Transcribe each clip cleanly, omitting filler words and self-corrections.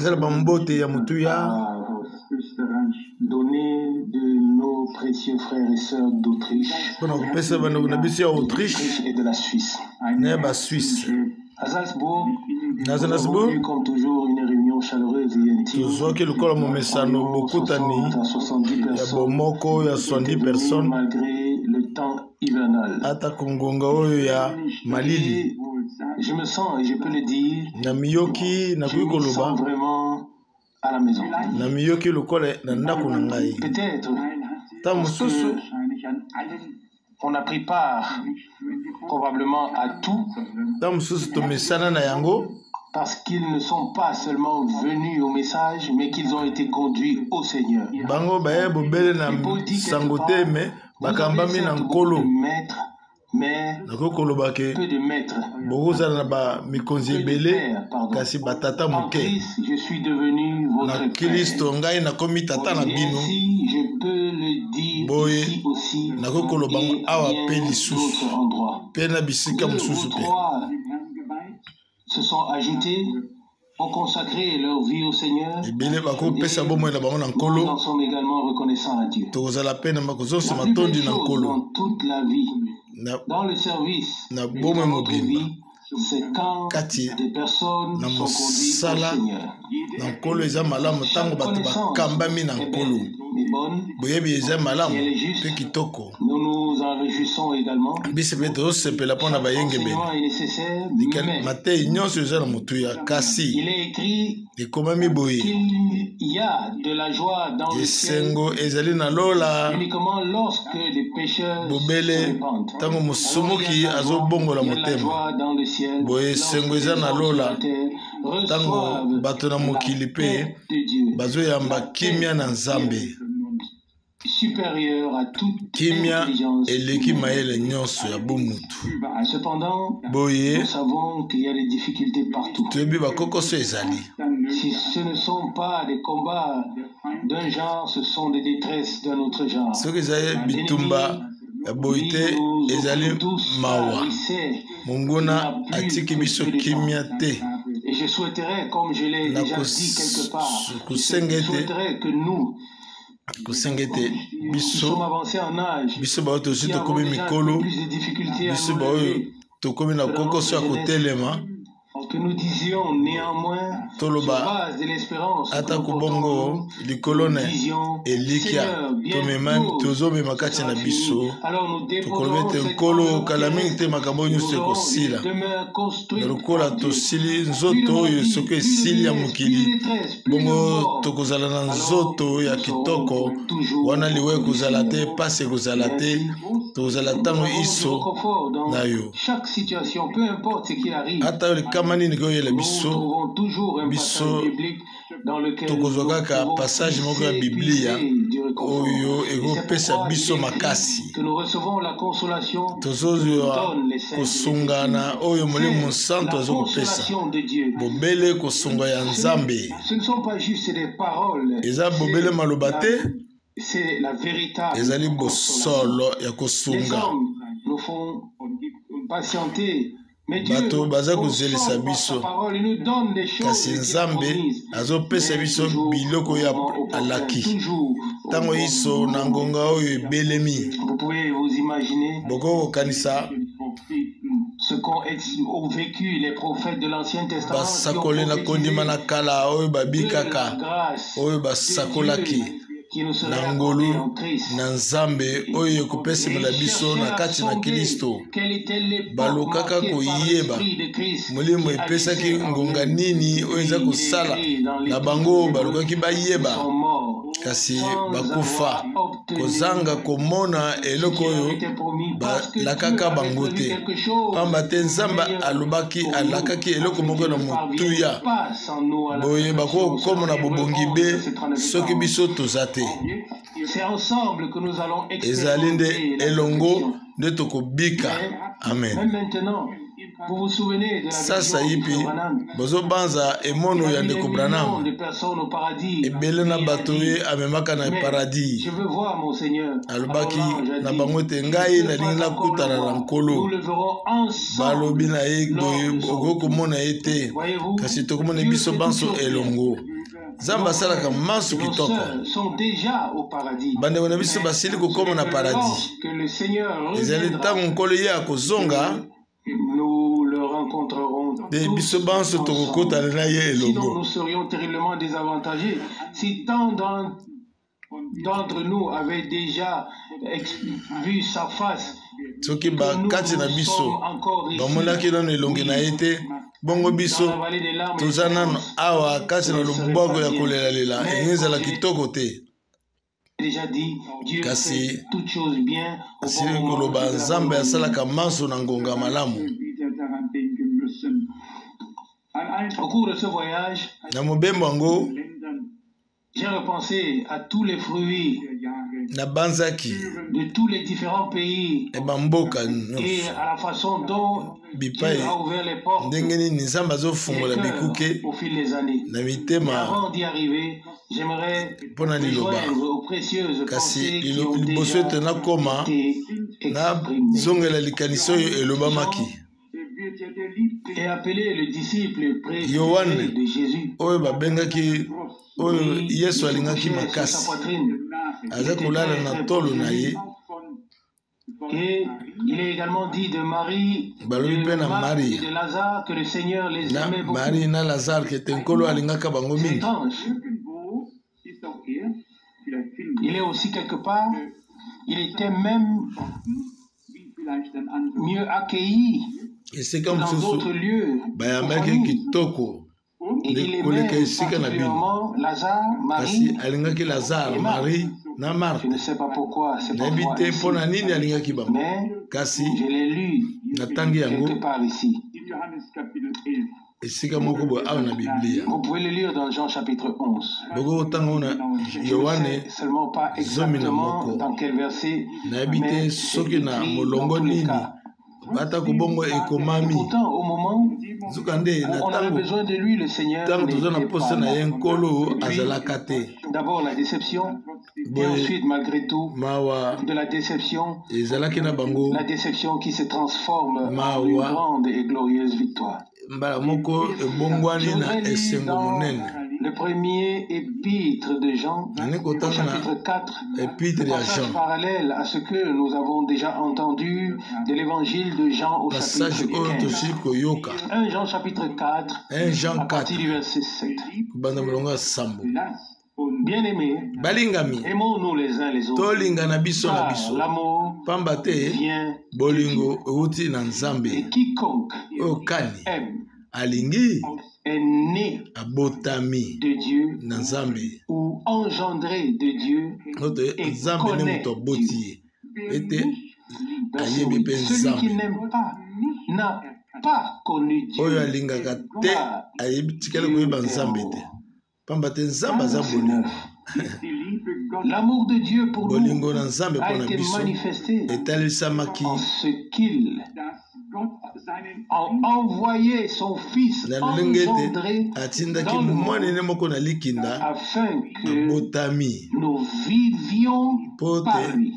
Ezal bambote ya mutuya. Donner de nos précieux frères et sœurs d'Autriche. Autriche et de la Suisse. Suisse. À Salzbourg, nous avons eu comme toujours une réunion chaleureuse et intime. À 70 personnes malgré le temps hivernal. Je me sens, et je peux le dire, je me sens vraiment à la maison. Peut-être on a pris part probablement à tout parce qu'ils ne sont pas seulement venus au message, mais qu'ils ont été conduits au Seigneur. Et Paul dit quelque part, vous avez beaucoup de maîtres, mais peu de maîtres. Peu de pères, pardon. En Christ, je suis devenu votre père. Et ainsi, je peux le dire ici aussi et bien d'autres endroits. Deux ou trois se sont ajoutés, ont consacré leur vie au Seigneur. Et nous en sommes également reconnaissants à Dieu. La plus belle chose dans toute la vie, dans le service et dans notre vie, c'est quand des personnes sont conduites au Seigneur. Chaque connaissance est bonne, si elle est juste, nous nous en réjouissons également. L'enseignement est nécessaire, mais il est écrit qu'il y a de la joie dans le ciel uniquement lorsque les pécheurs se repentent. Alors il y a de la joie dans le ciel lorsque les reçoivent la paix de Dieu, supérieur à toute intelligence. Cependant, nous savons qu'il y a des difficultés partout. Si ce ne sont pas des combats d'un genre, ce sont des détresses d'un autre genre. Et je souhaiterais, comme je l'ai déjà dit quelque part, je souhaiterais que nous qui sommes avancés en âge, qui avons déjà plus de difficultés à nous lever, que nous disions néanmoins sur base de l'espérance que nous portons, nous disions Seigneur, bientôt, alors nous déposons cette demeure construite par Dieu. Chaque situation, peu importe ce qu'il arrive, nous trouvons toujours un passage biblique dans lequel nous pouvons puiser du réconfort. Et c'est pourquoi il est écrit que nous recevons la consolation que nous donne les saints. C'est la consolation de Dieu. Ce ne sont pas juste des paroles, c'est la véritable consolation. Les hommes nous font patienter, mais Dieu console par sa parole, il nous donne des choses qui sont promises. Vous pouvez vous imaginer ce qu'ont vécu les prophètes de l'Ancien Testament qui nous serait accordé en Christ. Et quelle était l'époque marquée par l'esprit de Christ qui agissait en morts, sans kozanga komona eloko oyo balakaka bango te pamba te nzambe alobaki alakaki eloko moko na motuya boye bakokomona bobongi be soki biso toza te ezali nde elongo nde tokobika. Amen. Vous vous souvenez de la sasa yipi bozo banza emono ya ndeko Branham ebele na bato ye amemaka na paradis alobaki na bango te ngai nalingi nakutana na nkolo balobi na ye boye okokomona ye te kasi tokomona biso banso elongo. Zamba salaka mansu kitoko. Sont déjà au paradis. Bande wana biso basili ko komo na paradis. Que le Seigneur ezali tango nkolo ye akozonga nous le rencontrerons biso banso tokokota na ye elongo. Sinon nous serions terriblement désavantagés si tant d'entre nous avaient déjà vu sa face. Soki bakati na biso bamonaki nano elongi na ye te bongo biso toza nano awa kati na loboko ya kolelalela ezala kitoko te. Kasi asili koloba Nzambe asalaka manso na ngonga malamu. Au cours de ce voyage, na mobembo yango j'ai repensé à tous les fruits na banzaki de tous les différents pays et bamboka et à la façon dont Dieu a ouvert les portes ndenge nini Nzambe azofungola bikuke au fil des années. na mitema. Avant d'y arriver, j'aimerais joindre aux précieuses pensées qui ont déjà été zongela likaniso elobamaki et appeler le disciple préféré de Jésus. Oyo babengaki oyo Yesu alingaki makasi aza kolala na tolo na ye. Et il est également dit de Marie, de Lazare, que le Seigneur les aimait beaucoup. Marie na Lazare que tenkolo alingaka bango mingi. Il est aussi quelque part, il était même mieux accueilli dans d'autres lieux. Et il aimait particulièrement Lazare, Marie et Marie. Je ne sais pas pourquoi, c'est pas moi ici, mais je l'ai lu quelque part ici. Vous pouvez le lire dans Jean chapitre 11. Je ne sais seulement pas exactement dans quel verset, mais dans cas. Pourtant, au moment où on avait besoin de lui, le Seigneur n'était pas là. D'abord la déception, et ensuite, malgré tout, de la déception qui se transforme en une grande et glorieuse victoire. Le premier épître de Jean, chapitre 4, passage parallèle à ce que nous avons déjà entendu de l'évangile de Jean au chapitre 15. 1 Jean chapitre 4, à partir du verset 7. Bien-aimés, aimons-nous les uns les autres, car l'amour vient de Dieu. Et quiconque aime est né de Dieu ou engendré de Dieu et connaît Dieu. Celui qui n'aime pas n'a pas connu Dieu. L'amour de Dieu pour nous a été manifesté en ce qu'il a envoyé son Fils engendré dans le monde afin que nous vivions par lui.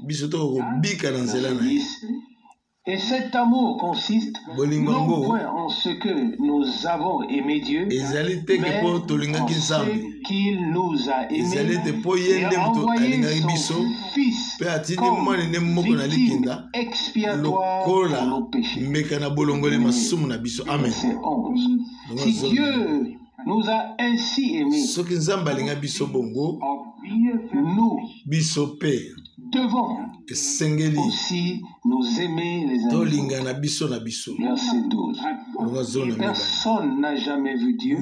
Et cet amour consiste non point en ce que nous avons aimé Dieu, mais en ce qu'il nous a aimés et a envoyé son Fils comme victime expiatoire pour nos péchés. Verset 11. Si Dieu nous a ainsi aimés, nous devons aussi nous aimer les uns les autres. Verset 12. Personne n'a jamais vu Dieu.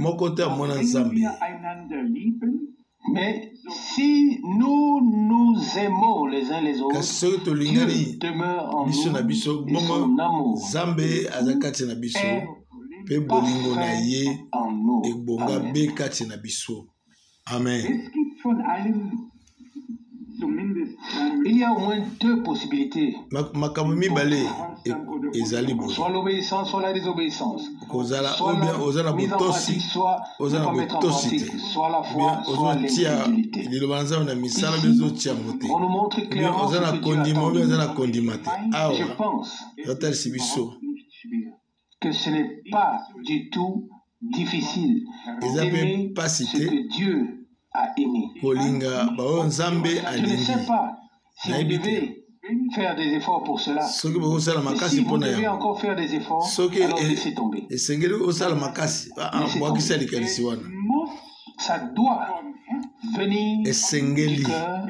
Mais si nous nous aimons les uns les autres, Dieu demeure en nous et son amour est parfait en nous. Amen. Il y a au moins deux possibilités. Soit l'obéissance, soit la désobéissance. Soit la mise en pratique, soit ne pas mettre en pratique. Soit la foi, soit l'incrédulité. Ici, on nous montre clairement ce que Dieu attend. Je pense que ce n'est pas du tout difficile d'aimer ce que Dieu a aimé. Je ne sais pas si vous devez faire des efforts pour cela. Si vous devez encore faire des efforts, alors laissez tomber. Mais ça doit venir du cœur,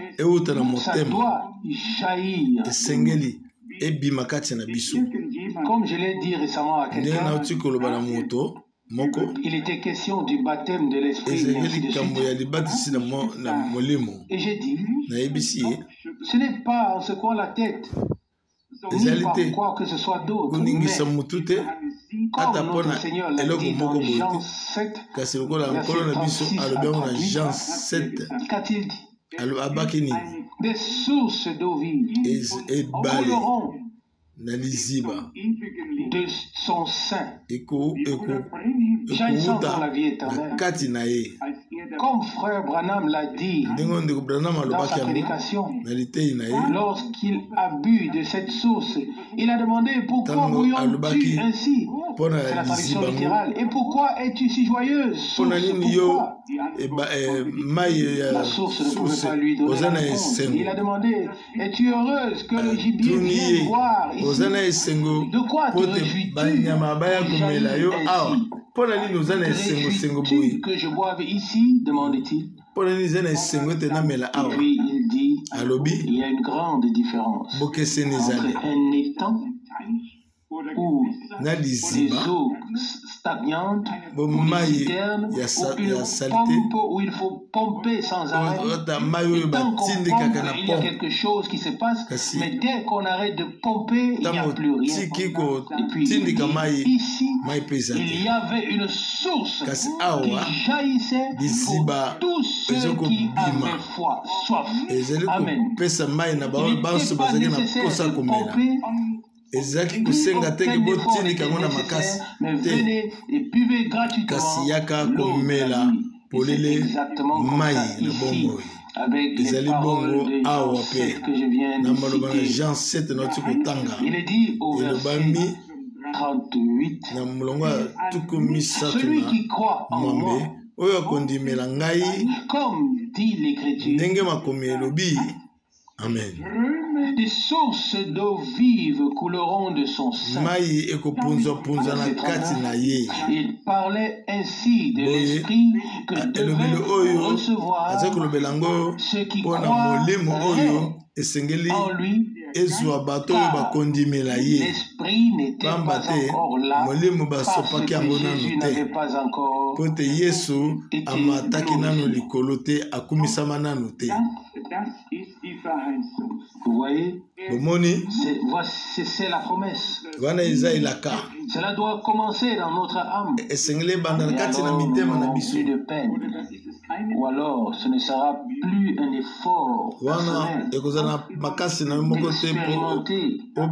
ça doit jaillir. Comme je l'ai dit récemment à quelqu'un, il était question du baptême de l'esprit. Et j'ai dit, ce n'est pas en secouant la tête, ni par quoi que ce soit d'autre, mais comme notre Seigneur l'a dit dans Jean 7, verset 36 à 38, qu'a-t-il dit? Des sources d'eau vive couleront de son sein, jaillissant dans la vie éternelle. Comme frère Branham l'a dit dans sa prédication, lorsqu'il a bu de cette source, il a demandé pourquoi bouillonnes-tu ainsi? C'est la traduction littérale. Et pourquoi es-tu si joyeuse? Pourquoi? La source ne pouvait pas lui donner la réponse. Il a demandé, es-tu heureuse que le gibier vienne boire ici? De quoi te réjouis-tu que je boive ici? Demandait-il. Et puis il dit, il y a une grande différence entre un étang ou des eaux stagnantes, ou des citernes, où il faut pomper sans arrêt. Et tant qu'on pompe, il y a quelque chose qui se passe, mais dès qu'on arrête de pomper, il n'y a plus rien. Et puis ici, il y avait une source qui jaillissait pour tous ceux qui avaient soif. Amen. Il n'était pas nécessaire de pomper. Ezaki kusenga teke botini kangona makasi te kasi yaka komela polele mai na bongo ezali bongo awa pe na maloba na Jean 7 na tikotanga elobami na mulongo ya tuku misatu na mwambe oyo akondimela ngai ndenge makomi elobi amen. Des sources d'eau vive couleront de son sein. Il parlait ainsi de l'esprit que devait recevoir ceux qui croient en lui. L'esprit n'était pas encore là parce que Jésus n'avait pas encore été. Vous voyez, c'est la promesse. Cela doit commencer dans notre âme. Et alors, plus de peine. Ou alors, ce ne sera plus un effort personnel d'expérimenter, de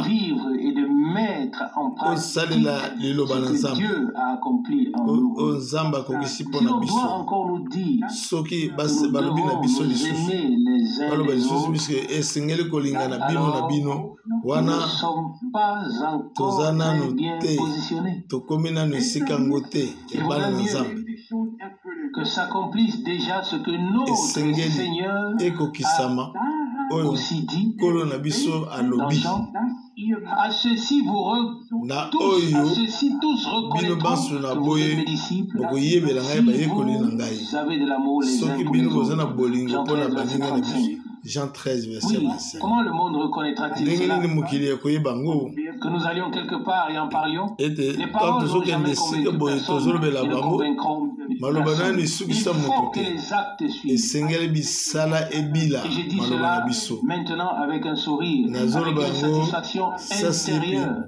vivre et de mettre en pratique ce que Dieu a accompli en nous. Si on doit encore nous dire que nous devons nous aimer les uns les autres, alors nous ne sommes pas encore très bien positionnés. Il vaudrait mieux que s'accomplisse déjà ce que notre Seigneur a aussi dit dans Jean. À ceci tous reconnaîtront que vous êtes mes disciples si vous avez de l'amour les uns pour les autres. Jean 13, verset 25. Comment le monde reconnaîtra-t-il cela? Que nous allions quelque part et en parlions. Les paroles n'ont jamais convaincu personne et ne convaincront personne. Il faut que les actes suivent. Et je dis cela maintenant avec un sourire, avec une satisfaction intérieure.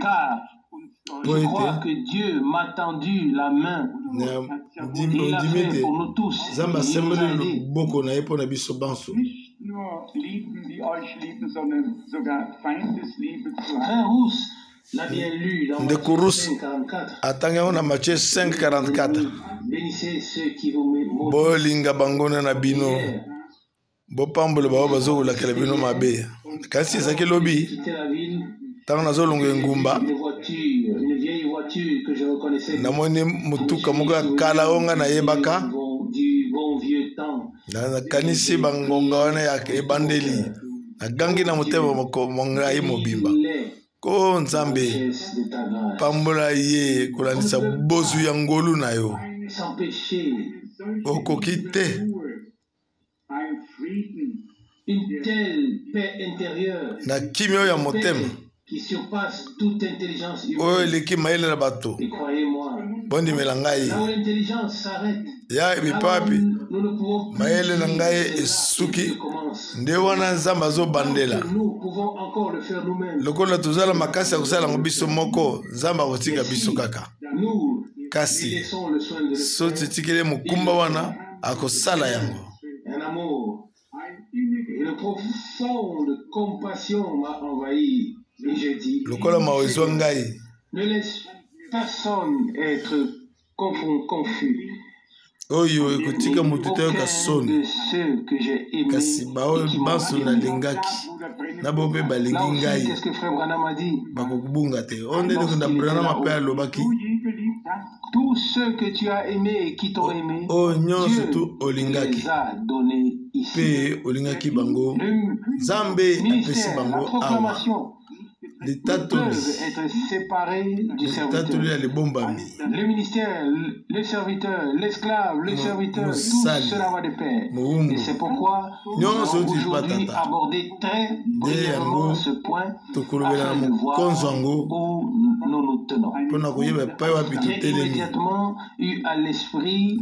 Car je crois que Dieu m'a tendu la main. Il l'a fait pour nous tous. Il nous a aidés. Frère Rousse l'a bien lu dans Matthieu 5:44. Bénissez ceux qui vous maudissent. Bopambole baba bazokola kala bino mabe kasi ezaki lobi tanga nazolonga engumba namoni mutuka moko ya kala onga na yebaka na kanisi bangonga wana ya ebandeli nagangi na motema mongai mobimba ko nzambe pambola ye kolandisa bozu ya ngolu na yo okoki te na kimia oyo ya motema oyo eleki mayele na bato bondimela ngai ya ebipapi mayele na ngai esuki nde wana nzambe azobandela lokola tozala makasi ya kosala yango biso moko nzambe akotika biso kaka kasi so titikeli mokumba wana akosala yango. Lokola mawezo ngai oyo ekotika motu te oyoka soni kasi baoyo banso nalingaki na bo mpe balingi ngai bakokubunga te oyo nde ndeko Branham mpe alobaki oyo nyonso tu olingaki mpe olingaki bango nzambe apesi bango awa l'État peuvent être séparés du serviteur. Le ministère, le serviteur, l'esclave, le serviteur, tout cela va de pair. Et c'est pourquoi nous allons aujourd'hui aborder très brièvement ce point afin de voir où nous nous tenons. J'ai immédiatement eu à l'esprit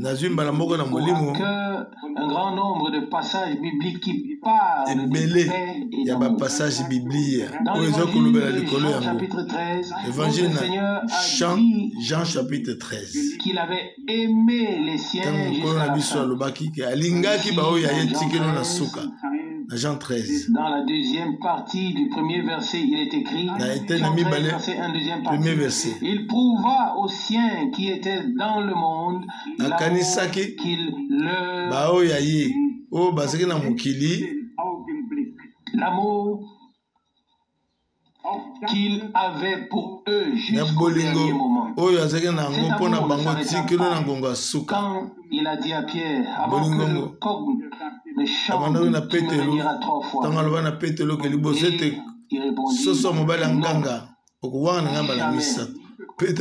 un grand nombre de passages bibliques qui parlent de paix et d'amour. Dans l'Évangile Jean chapitre 13, Évangile Jean chapitre 13. Qu'il avait aimé les siens jusqu'à la fin. Jean 13. Dans la deuxième partie du premier verset, il est écrit, Jean 13, verset 1, deuxième partie, il prouva aux siens qui étaient dans le monde l'amour qu'il avait pour eux jusqu'au dernier moment. Quand il a dit à Pierre, avant que le coq ne chante, tu me diras 3 fois. Il répondit,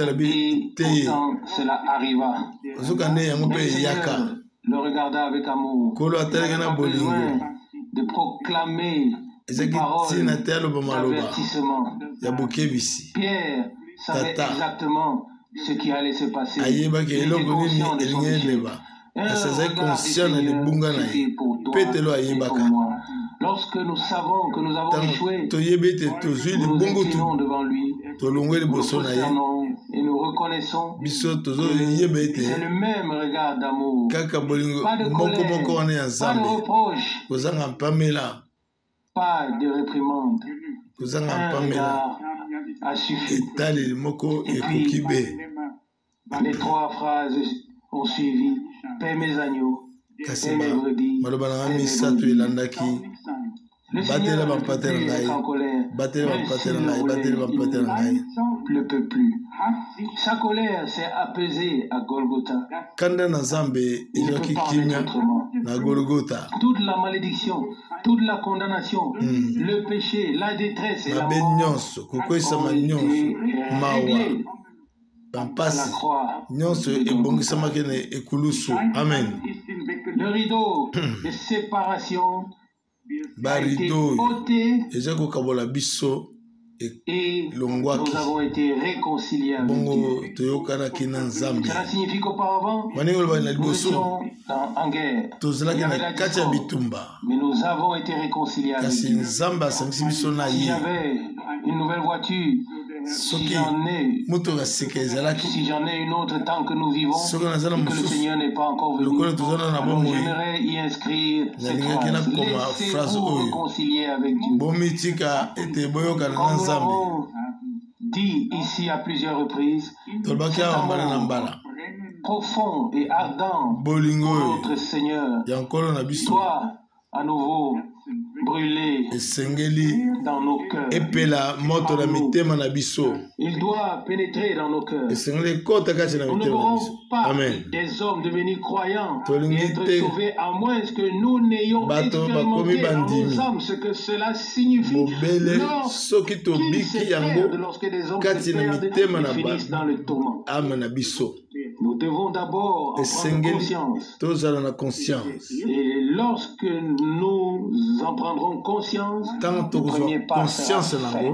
et pourtant cela arriva. Le Seigneur le regarda avec amour. Il n'a pas besoin de proclamer parole d'avertissement. Pierre savait exactement ce qui allait se passer. Il était conscient de son péché. Lorsque nous savons que nous avons échoué, nous nous inclinons devant lui, nous concernons et nous reconnaissons que c'est le même regard d'amour. Pas de colère, pas de reproche, pas de réprimande. Un regard a suffi. Et puis, les 3 phrases ont suivi. Paix mes agneaux, paix mes brebis, paix mes brebis. Le Seigneur ne peut plus être en colère, même s'il ne peut plus. Sa colère s'est apaisée à Golgotha. Il ne peut pas être autrement. Toute la malédiction, toute la condamnation, le péché, la détresse et la mort ont été réglés. Amen. Le rideau de séparation a été ôté et nous avons été réconciliés avec Dieu. Cela signifie qu'auparavant, nous étions en guerre. Il y avait la discorde, mais nous avons été réconciliés avec Dieu. Si j'avais une nouvelle voiture, si j'en ai une autre tant que nous vivons et que le Seigneur n'est pas encore venu, alors j'aimerais y inscrire cette phrase. Laissez-vous réconcilier avec Dieu. Comme nous l'avons dit ici à plusieurs reprises, cet amour profond et ardent pour notre Seigneur doit à nouveau brûler dans nos cœurs. Il doit pénétrer dans nos cœurs. Nous ne pourrons pas des hommes devenir croyants et être sauvés à moins que nous n'ayons expérimenté dans nos âmes ce que cela signifie lorsque des hommes se perdent et finissent dans le tourment. Nous devons d'abord en prendre conscience. Et lorsque nous en prendrons conscience, le premier pas sera fait.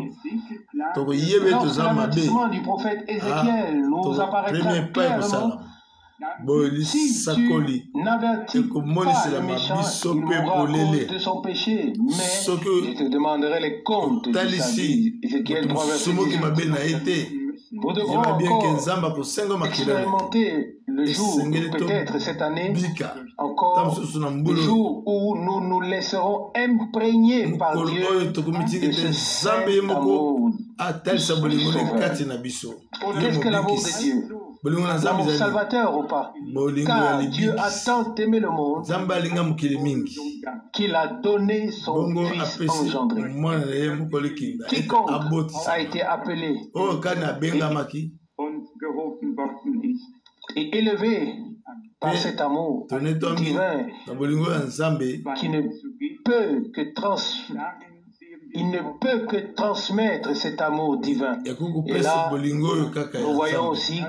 Lorsque l'avertissement du prophète Ézéchiel nous apparaîtra clairement, si tu n'avertis pas le méchant, il mourra à cause de son péché, mais je te demanderai les comptes de sa vie. Ézéchiel 3, verset 18. Nous devrons encore expérimenter le jour, peut-être cette année, encore le jour où nous nous laisserons imprégner par Dieu de ce saint amour. Qu'est-ce que l'amour de Dieu? L'amour salvateur ou pas? Car Dieu a tant aimé le monde qu'il a donné son Fils engendré. Quiconque a été appelé et élevé par cet amour divin qui ne peut que transmettre cet amour divin. Et là, nous voyons aussi,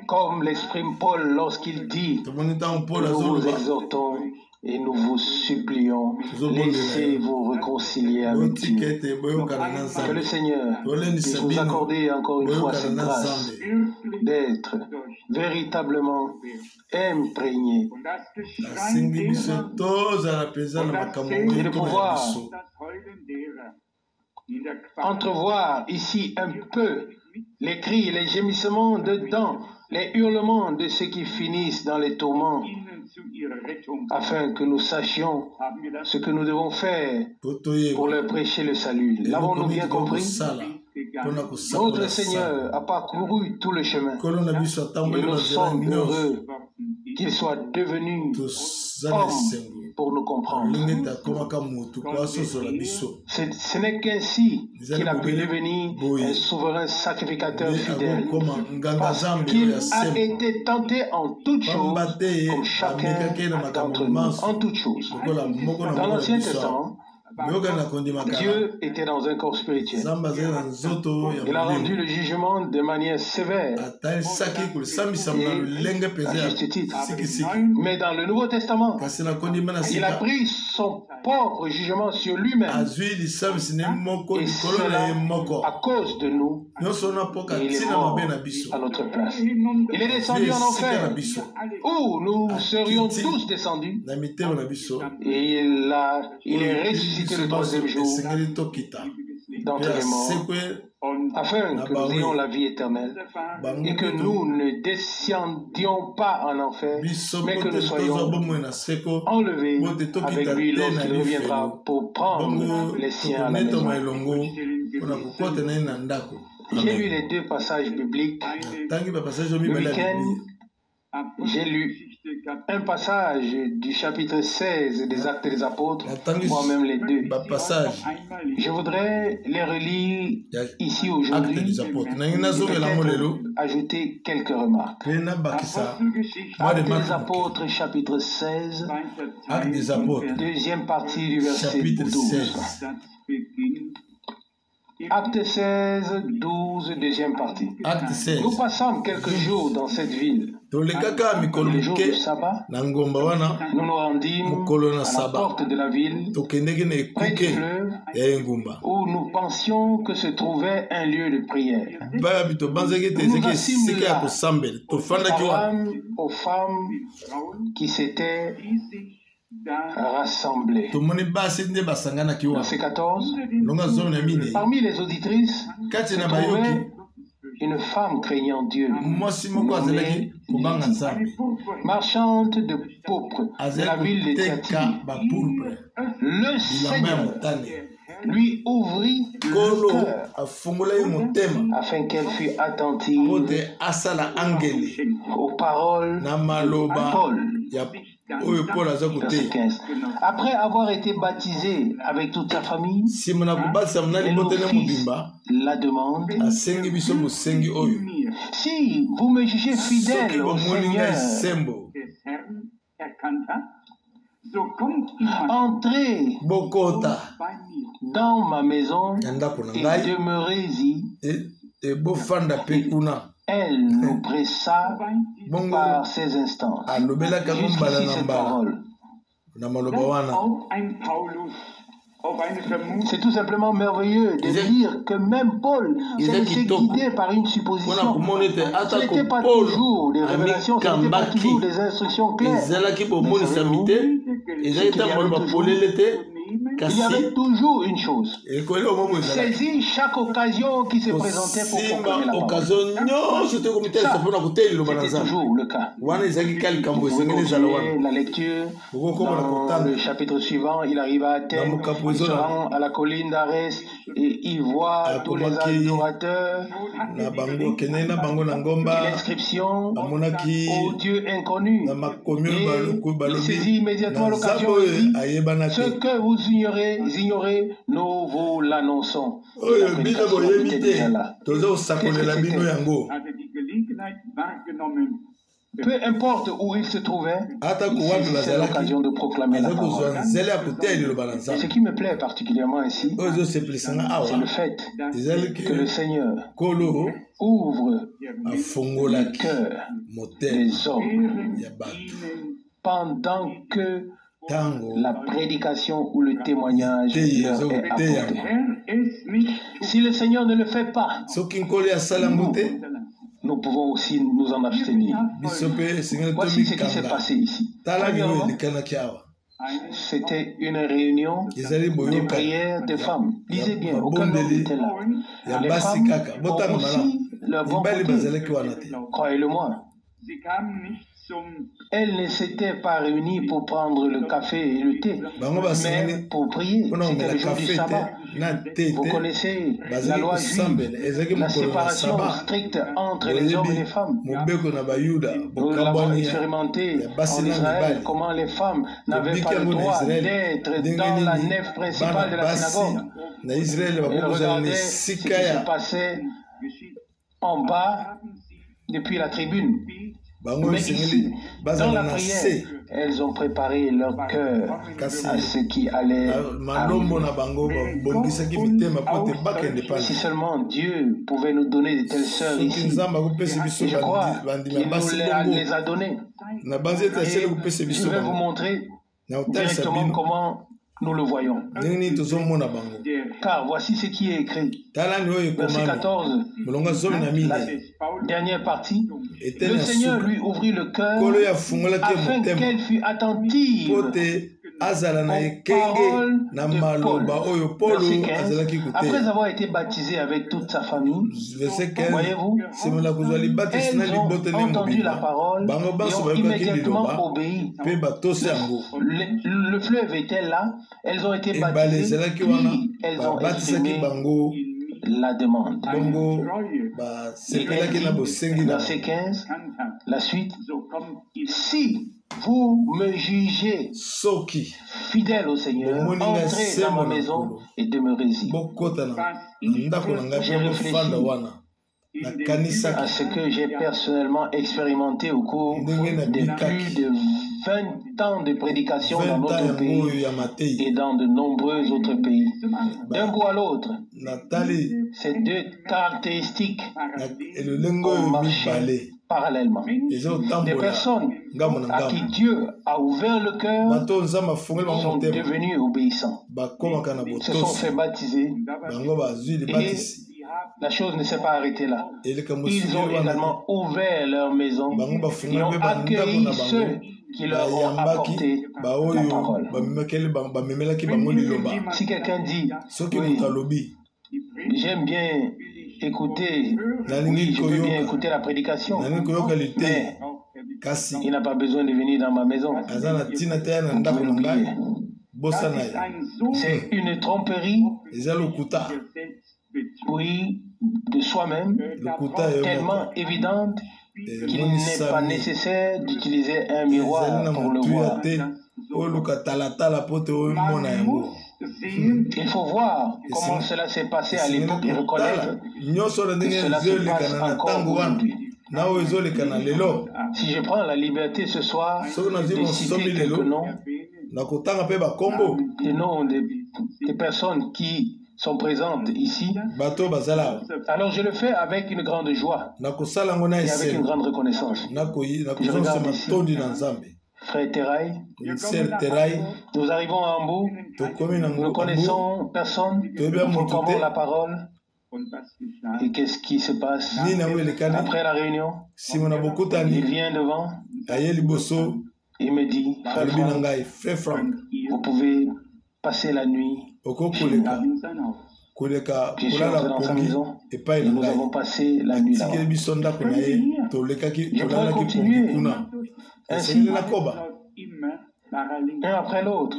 comme l'exprime Paul lorsqu'il dit, nous vous exhortons et nous vous supplions, laissez-vous réconcilier avec Dieu. Que le Seigneur puisse vous accorder encore une fois cette grâce d'être véritablement imprégné et de pouvoir entrevoir ici un peu les cris, les gémissements dedans, les hurlements de ceux qui finissent dans les tourments, afin que nous sachions ce que nous devons faire pour leur prêcher le salut. L'avons-nous bien compris? Notre Seigneur a parcouru tout le chemin et nous sommes heureux qu'il soit devenu homme pour nous comprendre. Ce n'est qu'ainsi qu'il a pu devenir un souverain sacrificateur fidèle, parce qu'il a été tenté en toutes choses, comme chacun d'entre nous, en toutes choses. Dans l'Ancien Testament, Dieu était dans un corps spirituel. Il a rendu le jugement de manière sévère et à juste titre. Mais dans le Nouveau Testament, il a pris son propre jugement sur lui-même. Et cela à cause de nous. Et il est mort à notre place. Il est descendu en enfer, où nous serions tous descendus. Et il est ressuscité le troisième jour d'entre les morts, afin que nous ayons la vie éternelle et que nous ne descendions pas en enfer, mais que nous soyons enlevés avec lui lorsqu'il reviendra pour prendre les siens à la maison. J'ai lu les deux passages bibliques. Le week-end, j'ai lu un passage du chapitre 16 des Actes des Apôtres, moi-même les deux. Je voudrais les relire ici aujourd'hui et ajouter quelques remarques. Actes des Apôtres, chapitre 16, deuxième partie du verset 12. Acte 16, 12, deuxième partie. Nous passons quelques jours dans cette ville. Le jour du sabbat, nous nous rendîmes à la porte de la ville, près du fleuve, où nous pensions que se trouvait un lieu de prière. Nous nous assîmes là, aux femmes qui s'étaient rassemblés. Verset 14. Parmi les auditrices se trouvait une femme craignant Dieu, marchande de pourpre de la ville de Thyatire. Le Seigneur lui ouvrit le cœur afin qu'elle fût attentive aux paroles de Paul. Verset 15. Après avoir été baptisé avec toute sa famille, la demande: si vous me jugez fidèle au Seigneur, entrez dans ma maison et demeurez-y. Elle nous pressa par ces instances. Jusqu'ici cette parole. C'est tout simplement merveilleux de dire que même Paul s'est laissé guider par une supposition. Ce n'était pas toujours des révélations, ce n'était pas toujours des instructions claires. Il y avait toujours une chose: saisir chaque occasion qui se présentait pour proclamer la parole. C'était toujours le cas. Vous pouvez continuer la lecture. Dans le chapitre suivant, il arrive à Athènes, il se rend à la colline d'Arès et il voit tous les adorateurs. L'inscription au Dieu inconnu. Et il saisit immédiatement l'occasion et dit: ce que vous ignorez, nous vous l'annonçons. Peu importe où il se trouvait, c'est l'occasion de proclamer la parole. Et ce qui me plaît particulièrement ici, c'est le fait que le Seigneur ouvre le cœur des hommes pendant que la prédication ou le témoignage leur est apporté. Si le Seigneur ne le fait pas, nous pouvons aussi nous en abstenir. Voici ce qui s'est passé ici. Premièrement, c'était une réunion de prière des femmes. Lisez bien, aucun homme n'était là. Les femmes ont aussi leur bon côté. Croyez-le-moi. Elles ne s'étaient pas réunies pour prendre le café et le thé, mais pour prier. C'était le jour du sabbat. Vous connaissez la loi juive, la séparation stricte entre les hommes et les femmes. Nous l'avons expérimenté en Israël, comment les femmes n'avaient pas le droit d'être dans la nef principale de la synagogue. Elles regardaient ce qui se passait en bas depuis la tribune. Mais ici, dans la prière, elles ont préparé leur cœur à ce qui allait arriver. Si seulement Dieu pouvait nous donner de telles sœurs ici, et je crois qu'il nous les a données. Et je vais vous montrer directement comment nous le voyons. Car voici ce qui est écrit. Verset 14, la dernière partie. Le Seigneur lui ouvrit le cœur afin qu'elle fût attentive aux paroles de Paul. Verset 15. Après avoir été baptisé avec toute sa famille, voyez-vous, elles ont entendu la parole et ont immédiatement obéi. Le fleuve était là, elles ont été baptisées, puis elles ont exprimé la demande. Et elle dit, verset 15, la suite: si vous me jugez fidèle au Seigneur, entrez dans ma maison et demeurez-y. J'ai réfléchi à ce que j'ai personnellement expérimenté au cours de plus de 20 ans de prédication dans notre pays et dans de nombreux autres pays. D'un bout à l'autre, ces deux caractéristiques ont marché parallèlement. Des personnes à qui Dieu a ouvert le cœur sont devenus obéissants, se sont fait baptiser et la chose ne s'est pas arrêtée là. Ils ont également ouvert leur maison et ont accueilli ceux qui leur ont apporté la parole. Si quelqu'un dit, oui, j'aime bien écouter, oui, je veux bien écouter la prédication, mais il n'a pas besoin de venir dans ma maison. C'est une tromperie, oui, de soi-même, tellement évidente qu'il n'est pas nécessaire d'utiliser un miroir pour le voir. Il faut voir comment cela s'est passé à l'époque et reconnaître que cela se passe encore aujourd'hui. Si je prends la liberté ce soir de citer quelques noms, les noms des personnes qui sont présentes ici, alors je le fais avec une grande joie et avec une grande reconnaissance. Je regarde ici, Frère Teraï, nous arrivons à Ambo, nous ne connaissons personne, nous proclamons la parole. Et qu'est-ce qui se passe après la réunion? Il vient devant, il me dit, Frère Franck, vous pouvez passer la nuit chez moi. Je suis entré dans sa maison et nous avons passé la nuit là-bas. Je pourrais continuer ainsi, un après l'autre,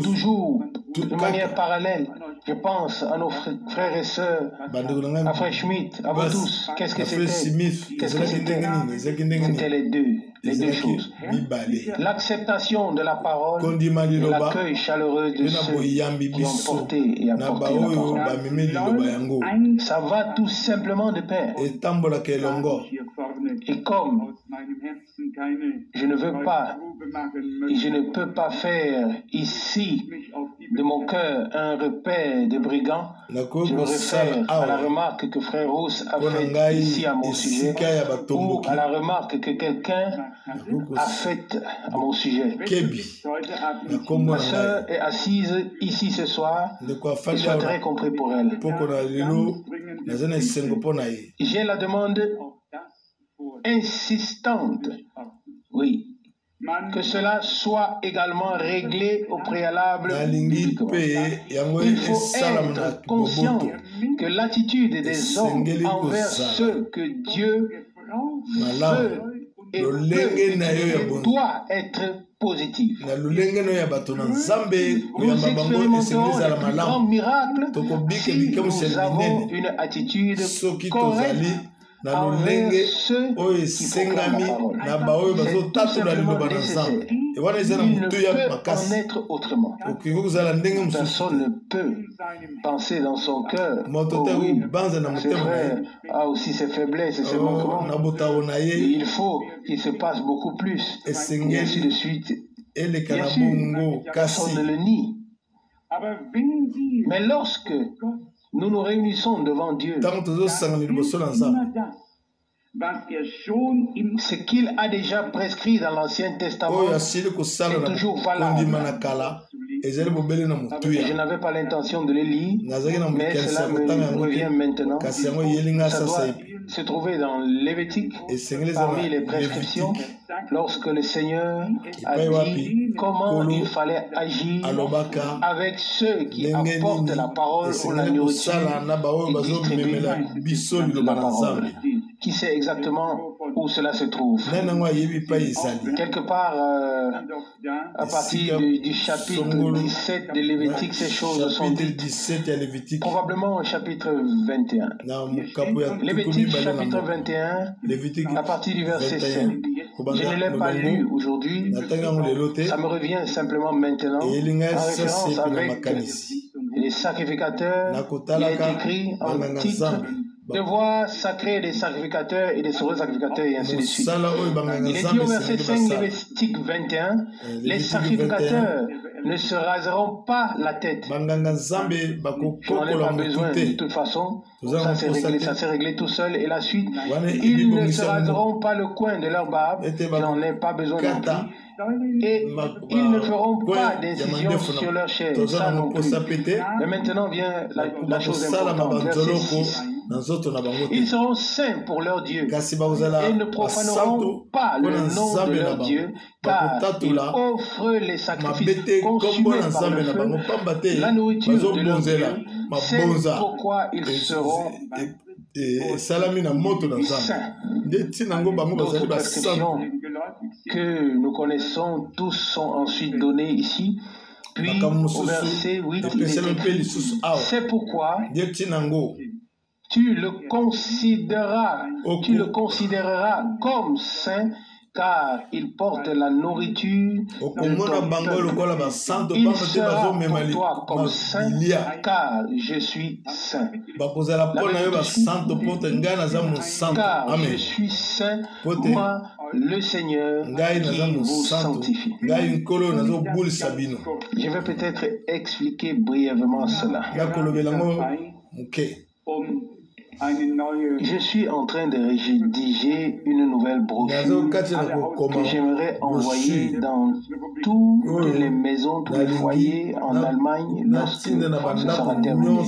toujours de manière parallèle. Je pense à nos frères et sœurs, à Frère Schmitt, à vous tous. Qu'est-ce que c'était? Qu'est-ce que c'était? C'était les deux choses. L'acceptation de la parole et l'accueil chaleureux de ceux qui ont porté et apporté la parole. Ça va tout simplement de pair. Et comme je ne veux pas et je ne peux pas faire ici de mon cœur un repère de brigands, je me réfère à la remarque que Frère Rousse a faite ici à mon sujet, ou à la remarque que quelqu'un a faite à mon sujet. Ma sœur est assise ici ce soir et soit très compris pour elle. J'ai la demande insistante, oui, que cela soit également réglé au préalable publiquement. Il faut être conscient que l'attitude des hommes envers ceux que Dieu veut et peut doit être positive. Nous expérimentons le plus grand miracle si nous avons une attitude correcte envers ceux qui proclament la parole. C'est tout simplement nécessaire. Il ne peut en être autrement. Personne ne peut penser dans son cœur, oh oui, ce frère a aussi ses faiblesses et ses manquements. Il faut qu'il se passe beaucoup plus, et ainsi de suite. Bien sûr, personne ne le nie. Mais lorsque nous nous réunissons devant Dieu, ce qu'il a déjà prescrit dans l'Ancien Testament est toujours valable. Je n'avais pas l'intention de le lire, mais cela me revient maintenant. Ça doit se trouver dans Lévitique, parmi les prescriptions, lorsque le Seigneur a dit comment il fallait agir avec ceux qui apportent la parole ou la nourriture et distribuent la parole. Qui sait exactement où cela se trouve? Quelque part, à partir du chapitre 17 de Lévitique, ces choses sont dites. Probablement au chapitre 21. Lévitique, chapitre 21, à partir du verset 5. Je ne l'ai pas lu aujourd'hui. Ça me revient simplement maintenant en référence avec les sacrificateurs. Il est écrit en titre devoir sacrer des sacrificateurs et des sacrificateurs et ainsi de suite. Il est dit au verset 5 de Lévitique 21, les sacrificateurs ne se raseront pas la tête. Je n'en ai pas besoin de toute façon. Ça s'est réglé tout seul. Et la suite, ils ne se raseront pas le coin de leur barbe. Je n'en ai pas besoin non plus. Et ils ne feront pas d'incision sur leur chair. Ça non plus. Mais maintenant vient la chose importante. Verset 6. Ils seront saints pour leur Dieu et ne profaneront pas le nom de leur Dieu, car ils offrent les sacrifices consumés par le feu, la nourriture de leur Dieu. C'est pourquoi ils seront saints. D'autres prescriptions que nous connaissons tous sont ensuite données ici. Puis au verset 8, il est écrit, c'est pourquoi tu le considéreras comme saint, car il porte la nourriture de ton peuple. Il sera pour toi comme saint, car je suis saint. Car je suis saint, moi, le Seigneur, qui vous sanctifie. Je vais peut-être expliquer brièvement cela. Je suis en train de rédiger une nouvelle brochure que j'aimerais envoyer dans toutes les maisons, tous les foyers en Allemagne lorsque ce sera terminé.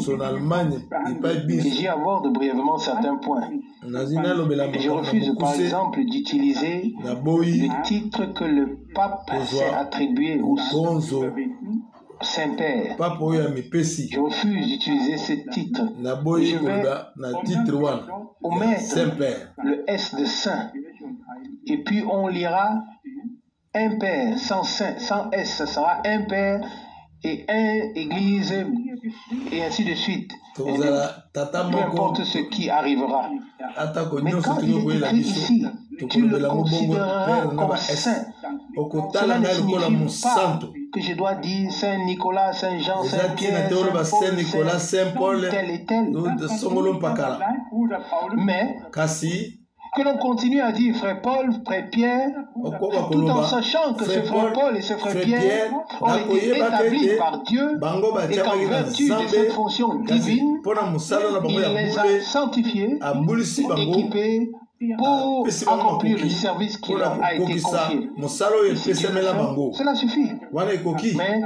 Et j'y aborde brièvement certains points. Et je refuse par exemple d'utiliser le titre que le pape s'est attribué au Saint-Père. Je refuse d'utiliser ce titre. Je vais omettre le S de Saint. Et puis on lira un Père sans Saint, sans S. Ce sera un Père et un Église et ainsi de suite. Et peu importe ce qui arrivera. Mais quand il est écrit ici, tu le considéreras comme saint. Cela ne signifie pas que je dois dire Saint Nicolas, Saint Jean, Saint Pierre, Saint Paul, tel et tel. Mais que l'on continue à dire frère Paul, frère Pierre, tout en sachant que ce frère Paul et ce frère Pierre ont été établis par Dieu et qu'en vertu de cette fonction divine, il les a sanctifiés, équipés pour accomplir le service qui leur a été confié. Cela suffit. Mais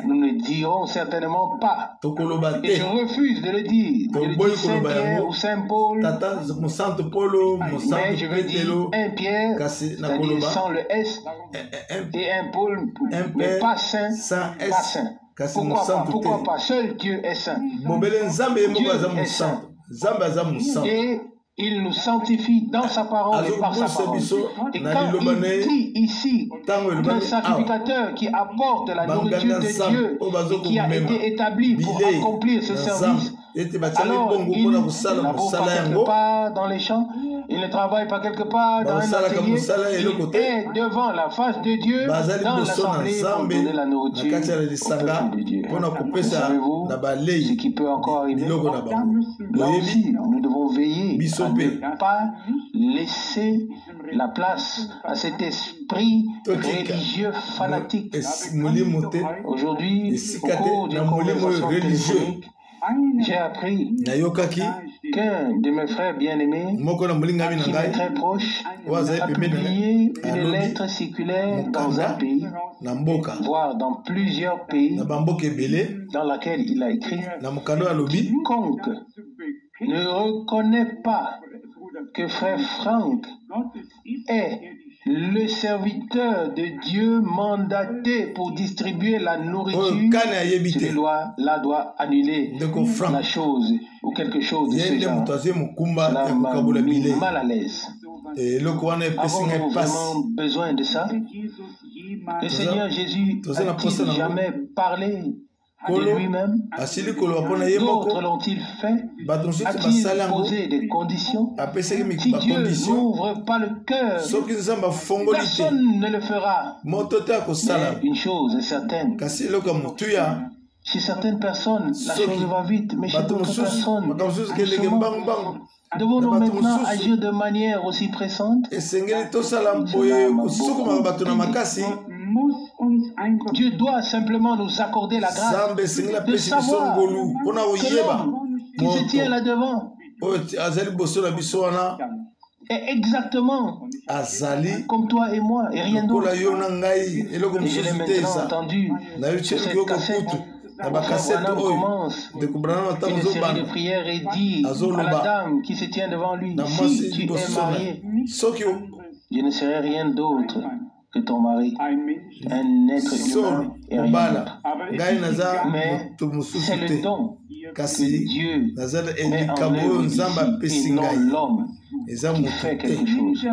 nous ne dirons certainement pas. Et je refuse de le dire. Je le dis Saint Pierre ou Saint Paul. Mais je veux dire un Pierre, c'est-à-dire sans le S, et un Paul, mais pas saint, pas saint. Pourquoi pas? Seul Dieu est saint. Dieu est saint. Et il nous sanctifie dans sa parole et par sa parole. Et quand il dit ici qu'un sacrificateur qui apporte la nourriture de Dieu et qui a été établi pour accomplir ce service, alors il ne laboure pas quelque part dans les champs, il ne travaille pas quelque part dans un atelier, il est devant la face de Dieu dans l'assemblée pour donner la nourriture au peuple de Dieu. Savez-vous ce qui peut encore arriver? Là aussi, nous devons veiller à ne pas laisser la place à cet esprit religieux fanatique. Aujourd'hui, au cours d'une conversation téléphonique, j'ai appris qu'un de mes frères bien-aimés, qui m'est très proche, a publié une lettre circulaire dans un pays, voire dans plusieurs pays, dans laquelle il a écrit « Quiconque ne reconnaît pas que frère Franck est le serviteur de Dieu mandaté pour distribuer la nourriture, celui-là doit annuler la chose ou quelque chose de ce genre. Cela m'a mis mal à l'aise. Avons-nous vraiment besoin de ça? Le Seigneur Jésus a-t-il jamais parlé de lui-même? D'autres l'ont-ils fait? A-t-il posé des conditions? Si Dieu n'ouvre pas le cœur, personne ne le fera. Mais une chose est certaine, chez certaines personnes, la chose va vite, mais chez d'autres personnes, devons-nous maintenant agir de manière aussi pressante? Dieu doit simplement nous accorder la grâce de savoir que l'homme qui se tient là-devant est exactement comme toi et moi et rien d'autre. Et je l'ai maintenant entendu sur cette cassette. Branham commence une série de prières et dit à la dame qui se tient devant lui, si tu es marié, je ne serai rien d'autre que ton mari, un être humain et rien d'autre. Mais c'est le don que Dieu met en œuvre ici et non l'homme. qui fait quelque chose.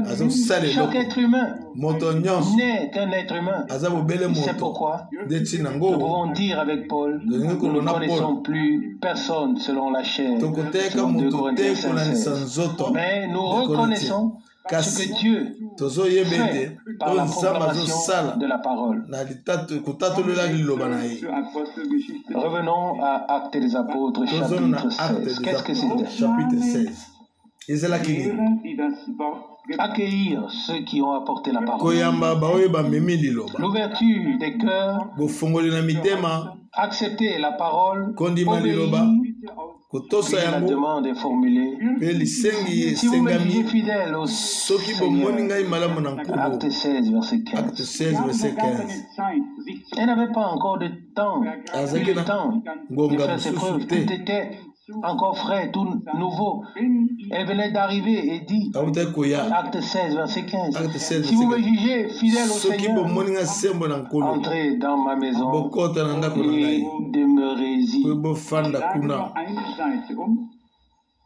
Chaque être humain n'est qu'un être humain. C'est pourquoi nous pouvons dire avec Paul, nous ne connaissons plus personne selon la chair, selon 2 Corinthiens 5:16. Mais nous reconnaissons ce que Dieu fait par la proclamation de la parole. Revenons à Actes des Apôtres, chapitre 16. Qu'est-ce que c'était? Chapitre 16. Accueillir ceux qui ont apporté la parole. L'ouverture des cœurs. Accepter la parole. Obéir. La demande est formulée. Si vous me jugez fidèle au Seigneur, Acte 16, verset 15. Elle n'avait pas encore de temps, le temps de faire ses preuves. Tout était encore frais, tout nouveau. Elle venait d'arriver et dit, Acte 16, verset 15. Si vous me jugez fidèle au Seigneur, entrez dans ma maison et demeurez-y.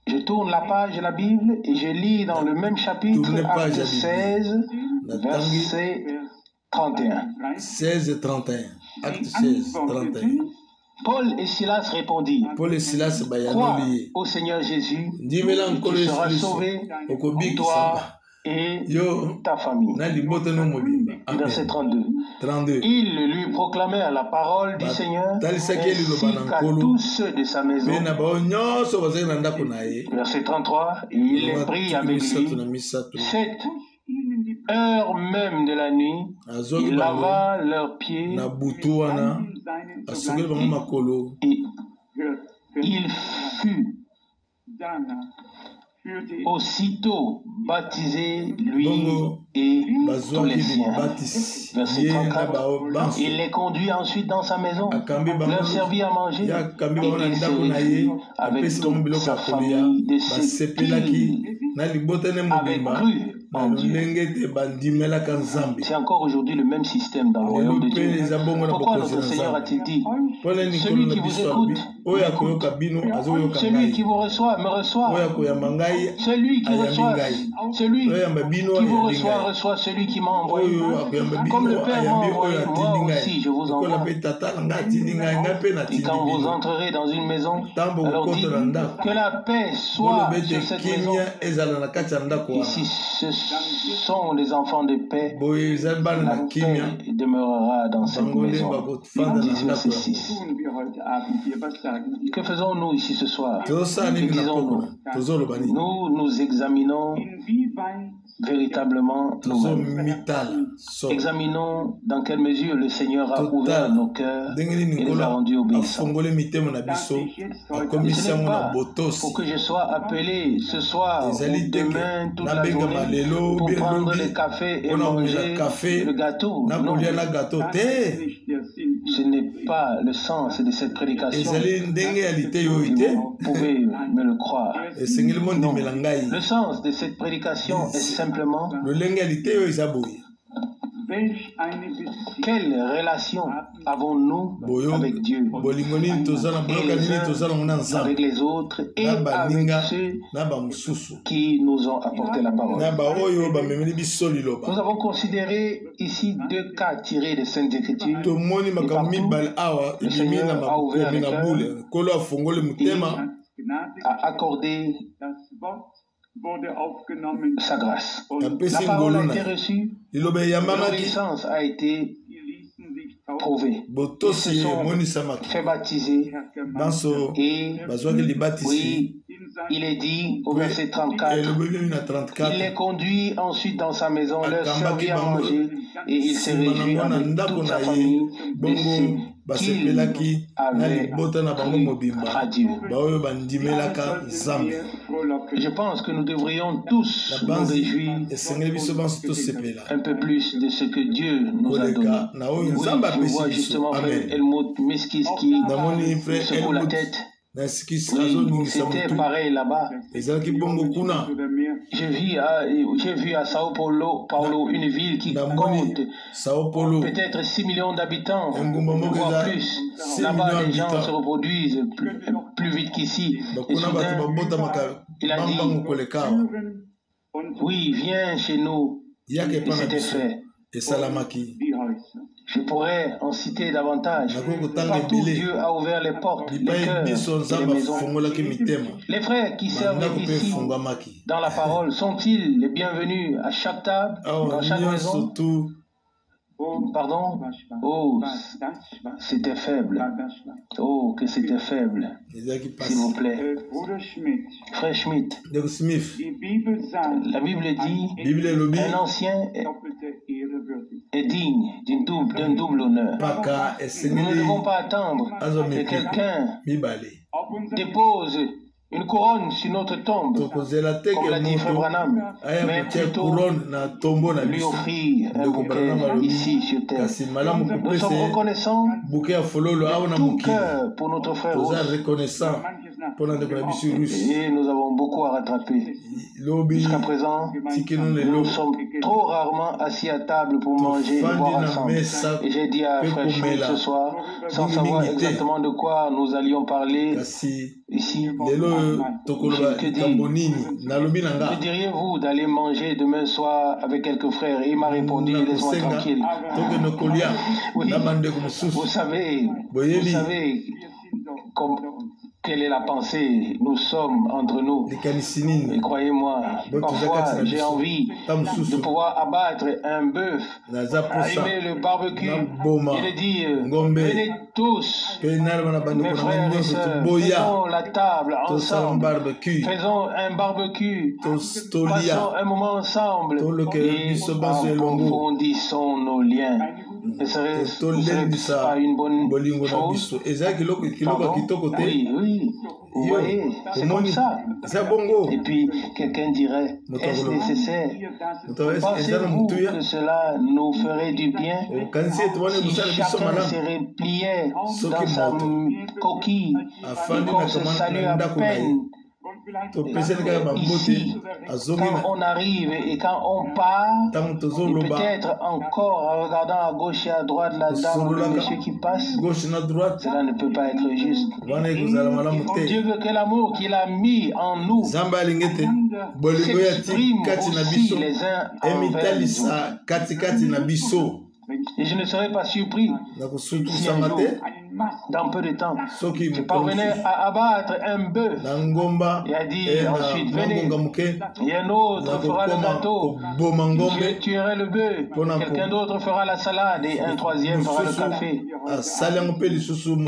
Je tourne la page de la Bible et je lis dans le même chapitre, Acte 16, verset 31. 16 31. Acte 16, 31. Paul et Silas répondirent, crois au Seigneur Jésus, tu seras sauvé, toi et ta famille. Verset 32. Ils lui proclamèrent la parole du Seigneur ainsi qu'à tous ceux de sa maison. Verset 33. Il les prit avec lui. Cette heure même de la nuit, il lava leurs pieds et il fut aussitôt baptisé, lui et tous les siens. Verset 34. Il les conduit ensuite dans sa maison, leur servit à manger, et il se réjouit avec toute sa famille de ce qu'il avait cru en Dieu. C'est encore aujourd'hui le même système dans le royaume de Dieu. Pourquoi notre Seigneur a-t-il dit, celui qui vous écoute, celui qui vous reçoit, me reçoit. Celui qui reçoit, celui qui vous reçoit celui qui m'a envoyé. Comme le Père m'a envoyé, moi aussi je vous envoie. Et quand vous entrerez dans une maison, alors dites que la paix soit sur cette maison. Ici, ce sont les enfants de paix. La paix demeurera dans cette maison. Verset 6. Que faisons-nous ici ce soir? Que disons-nous? Nous examinons véritablement nous-mêmes. Examinons dans quelle mesure le Seigneur a ouvert nos cœurs et les a rendus obéissants. Ce n'est pas pour que je sois appelé ce soir ou demain toute la journée pour prendre le café et manger le gâteau. Non. Ce n'est pas le sens de cette prédication. Vous pouvez me le croire. Non. Le sens de cette prédication est simplement quelle relation avons-nous avec Dieu avec les autres et avec ceux qui nous ont apporté la parole. Nous avons considéré ici 2 cas tirés des Saintes Écritures. Le Seigneur a ouvert les cœurs et a accordé sa grâce. La parole a été reçue, l'obéissance a été prouvée. Ils se sont fait baptiser et oui, il est dit au verset 34, il les conduit ensuite dans sa maison, leur servit à manger et il se réjouit avec toute sa famille de ce qu'il avait cru à Dieu. Je pense que nous devrions tous nous réjouir un peu plus de ce que Dieu nous a donné. Oui, je vois justement frère Helmut Miskis qui secoue la tête. Oui, c'était pareil là-bas. J'ai vu à Sao Paulo, une ville qui compte peut-être 6 millions d'habitants, voire plus. Là-bas, les gens se reproduisent plus vite qu'ici. Et soudain, il a dit, Oui, viens chez nous. Et c'était fait. Je pourrais en citer davantage. Partout, Dieu a ouvert les portes, les cœurs et les maisons. Les frères qui servent ici dans la parole sont-ils les bienvenus à chaque table, dans chaque maison? Pardon? Oh, c'était faible. Oh, que c'était faible. S'il vous plaît. Frère Schmidt, la Bible dit un ancien est digne d'un double honneur. Nous ne devons pas attendre que quelqu'un dépose une couronne sur notre tombe, comme l'a dit Frère Branham, mais plutôt lui offrir un bouquet ici sur terre. Nous sommes reconnaissants de tout cœur pour notre frère Rose. Et nous avons beaucoup à rattraper. Jusqu'à présent, nous sommes trop rarement assis à table pour manger et boire ensemble. Et j'ai dit à Frère Schmidt ce soir, sans savoir exactement de quoi nous allions parler ici, que diriez-vous d'aller manger demain soir avec quelques frères? Et il m'a répondu, laisse-moi tranquille. Oui, vous savez quelle est la pensée? Nous sommes entre nous. Et croyez-moi, parfois j'ai envie de pouvoir abattre un bœuf, allumer le barbecue et de dire, venez tous, mes frères et sœurs, faisons la table ensemble, faisons un barbecue, passons un moment ensemble et approfondissons nos liens. Ne serait-ce pas une bonne chose? Oui, vous voyez, c'est comme ça. Et puis, quelqu'un dirait, est-ce nécessaire? Pensez-vous que cela nous ferait du bien si chacun se repliait dans sa coquille et qu'on se salue à peine? Ici, quand on arrive et quand on part, et peut-être encore en regardant à gauche et à droite la dame ou le monsieur qui passe, cela ne peut pas être juste. Dieu veut que l'amour qu'il a mis en nous s'exprime aussi les uns envers les autres. Et je ne serais pas surpris si un jour, dans peu de temps, je parvenais à abattre un bœuf et à dire ensuite, venez, et un autre fera le gâteau, je tuerai le bœuf, quelqu'un d'autre fera la salade et un troisième fera le café. Que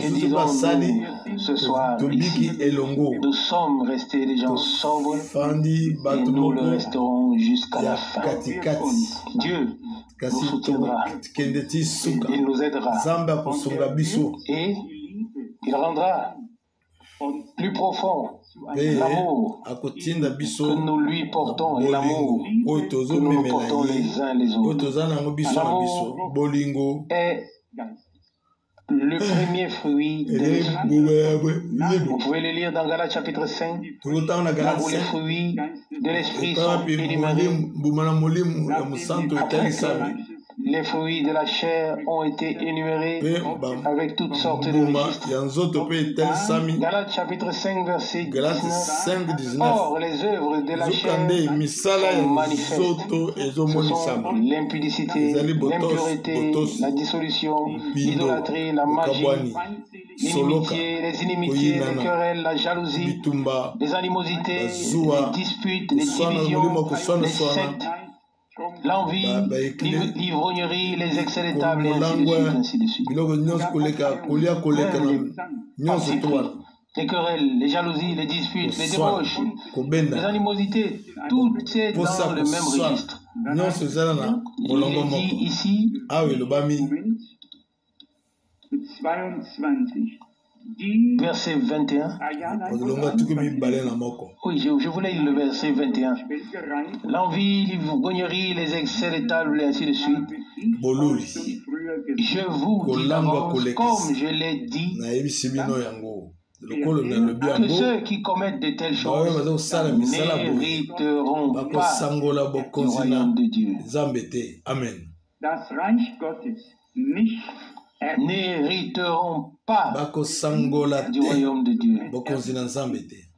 disons-nous ce soir ici? Nous sommes restés des gens sobres et nous le resterons jusqu'à la fin. Dieu nous soutiendra, il nous aidera et il rendra plus profond l'amour que nous lui portons et l'amour que nous nous portons les uns les autres. L'amour est le premier fruit de l'esprit. Vous pouvez le lire dans Galates chapitre 5, là où les fruits de l'esprit sont énumérés. Les fruits de la chair ont été énumérés avec toutes sortes de registres. Galates chapitre 5, verset 19. Or, les œuvres de la chair sont manifestes. Ce sont l'impudicité, l'impureté, la dissolution, l'idolâtrie, la magie, l'inimitié, les inimitiés, les querelles, la jalousie, les animosités, les disputes, les divisions, les sectes, l'envie, l'ivrognerie, les excès de table, et ainsi de suite. Les querelles, les jalousies, les disputes, les débauches, les animosités, tout est dans le même registre. Il est dit ici, verset 21. Oui, je voulais lire le verset 21. L'envie, l'ivrognerie, les excès de table, et ainsi de suite. Je vous dis d'avance, comme je l'ai dit, que ceux qui commettent de telles choses n'hériteront pas du royaume de Dieu. N'hériteront pas du royaume de Dieu.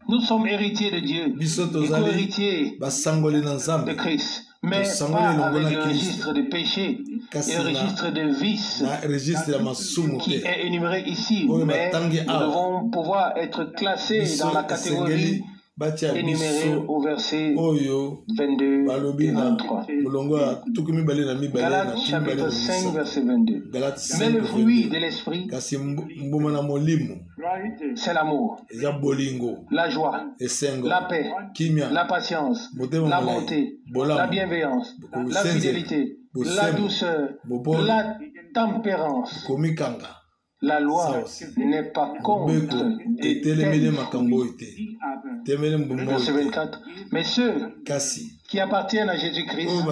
Nous sommes héritiers de Dieu et co-héritiers de Christ, mais pas avec le registre de péché et le registre de vice qui est énuméré ici, mais nous devons pouvoir être classés dans la catégorie énumérée au verset 22 et 23. Galates chapitre 5 verset 22. Mais le fruit de l'esprit, c'est l'amour, la joie, la paix, la patience, la bonté, la bienveillance, la fidélité, la douceur, la tempérance. La loi n'est pas contre de tels fruits. Verset 24. Mais ceux qui appartiennent à Jésus-Christ ont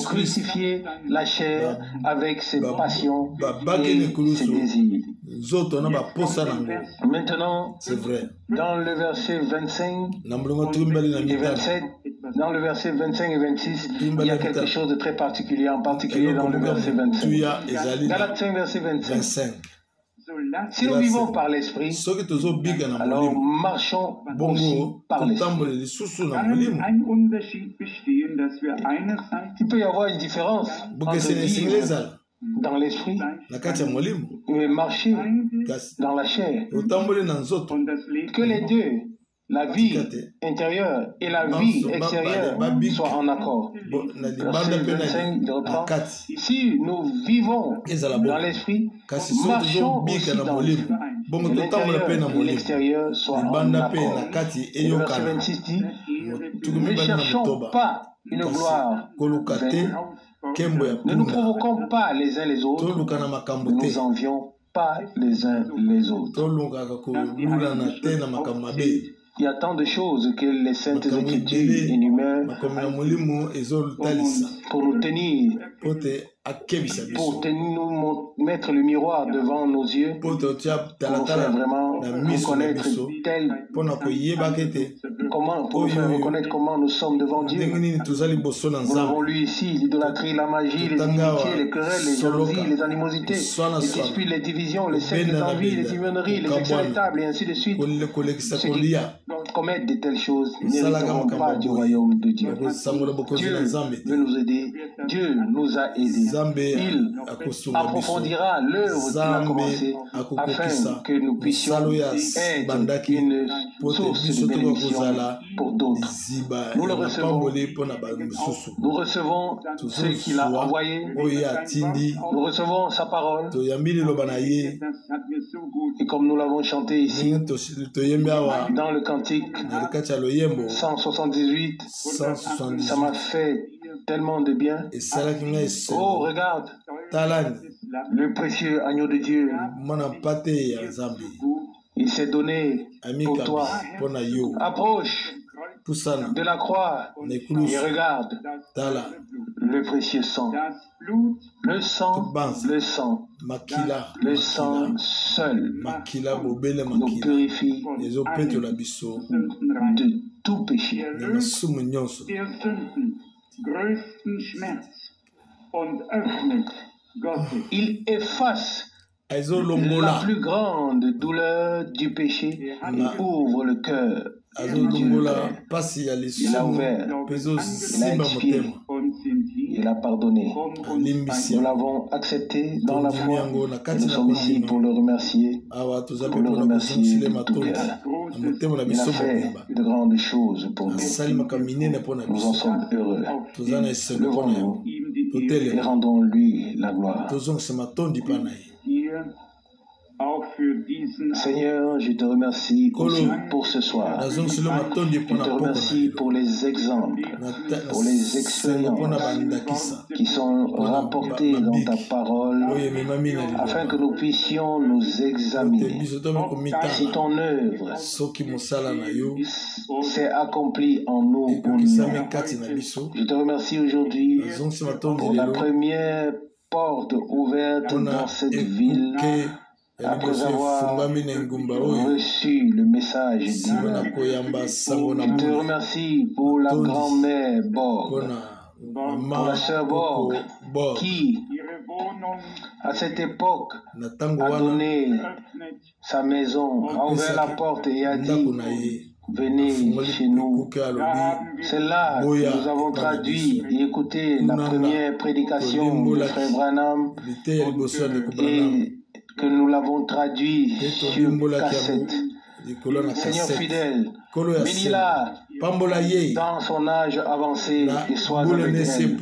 crucifié la chair avec ses passions et ses désirs. Maintenant, c'est vrai. Dans le verset 25 et 27, dans le verset 25 et 26, il y a quelque chose de très particulier, en particulier dans le verset 25. Galates 5, verset 25. Si nous vivons par l'esprit, alors marchons aussi par l'esprit. Il peut y avoir une différence entre vivre dans l'esprit et marcher dans la chair. Que les deux, la vie intérieure et la vie extérieure, soient en accord. Verset 25, il reprend. Si nous vivons dans l'esprit, marchons aussi dans l'esprit. Que l'intérieur et l'extérieur soient en accord. Et le verset 26 dit, ne cherchons pas une gloire vaine. Ne nous provoquons pas les uns les autres, ne nous envions pas les uns les autres. Il y a tant de choses que les Saintes Écritures énumèrent pour nous tenir, nous mettre le miroir devant nos yeux, pour nous faire vraiment reconnaître comment nous sommes devant Dieu. Nous l'avons lu ici, l'idolâtrie, la magie, les inimitiés, les querelles, les jalousies, les animosités, les disputes, les divisions, les sectes, les envies, les ivrogneries, les excellentables et ainsi de suite. Ceux qui commettent de telles choses n'hériteront pas du royaume de Dieu. Dieu veut nous aider. Dieu nous a aidés. Il approfondira l'œuvre qu'il a commencée afin que nous puissions être une source de bénédiction pour d'autres. Nous le recevons. Nous recevons ce qu'il a envoyé. Nous recevons sa parole. Et comme nous l'avons chanté ici, dans le cantique 178, ça m'a fait tellement de bien. Oh, regarde, le précieux agneau de Dieu, il s'est donné pour toi. Approche de la croix et regarde le précieux sang. Le sang seul nous purifie de tout péché. Il efface la plus grande douleur du péché et ouvre le cœur. Il a ouvert, il a expié, il a pardonné. Nous l'avons accepté dans la foi et nous sommes ici pour le remercier, de tout cœur. Il a fait de grandes choses pour nous. Nous en sommes heureux. Levons-nous et rendons-lui la gloire. Seigneur, je te remercie aussi pour ce soir. Je te remercie pour les exemples, pour les expériences qui sont rapportées dans ta parole, afin que nous puissions nous examiner. Si ton œuvre s'est accomplie en nous ou non. Je te remercie aujourd'hui pour la première porte ouverte dans cette ville. Après avoir reçu le message divin, je te remercie pour la grand-mère Borg, pour la sœur Borg, qui, à cette époque, a donné sa maison, a ouvert la porte et a dit, venez chez nous. C'est là que nous avons traduit et écouté la première prédication de Frère Branham et que nous l'avons traduit sur cassette. Seigneur fidèle, bénis-la dans son âge avancé et soit avec elle.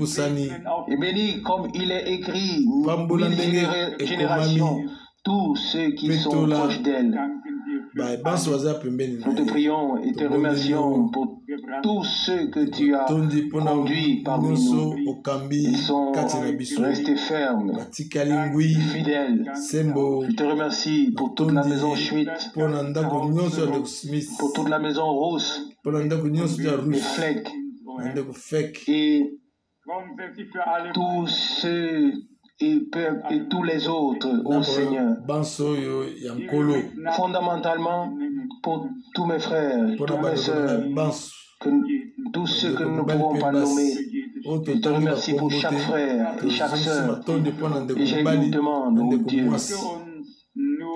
Et bénis comme il est écrit, mille générations, tous ceux qui sont proches d'elle. Nous te prions et te remercions pour tous ceux que tu as conduits parmi nous. Ils sont restés fermes, fidèles. Je te remercie pour toute la maison Schmitt, pour toute la maison Rousse, les Fleck et tous ceux et tous les autres, ô Seigneur. Fondamentalement, pour tous mes frères, tous mes sœurs, tous ceux que nous ne pouvons pas nommer, je te remercie pour chaque frère et chaque sœur. Et j'ai une demande, ô Dieu.